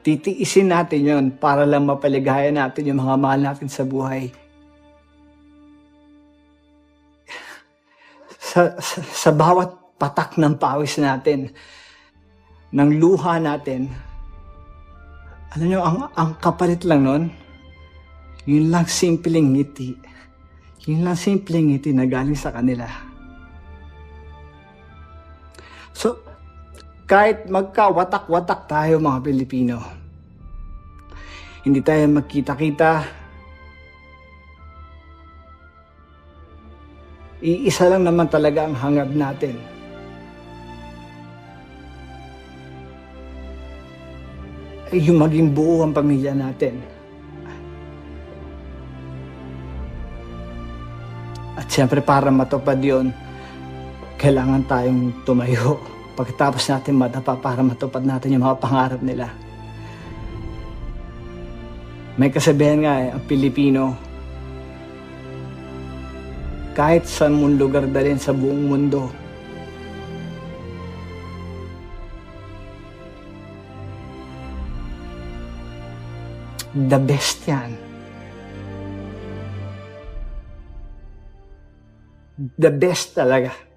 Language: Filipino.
titiisin natin yon para lang mapaligaya natin yung mga mahal natin sa buhay. Sa bawat patak ng pawis natin, ng luha natin, alam nyo, ang kapalit lang nun, yun lang simpleng ngiti. Yun lang simpleng ngiti na galing sa kanila. So, kahit magkawatak-watak tayo mga Pilipino, hindi tayo magkita-kita, iisa lang naman talaga ang hangad natin. Ay yung maging buo ang pamilya natin. At siyempre para matupad yun, kailangan tayong tumayo. Pagkatapos natin madapa para matupad natin yung mga pangarap nila. May kasabihan nga ang Pilipino, kahit sa mong lugar dalhin sa buong mundo, the best yan. The best talaga.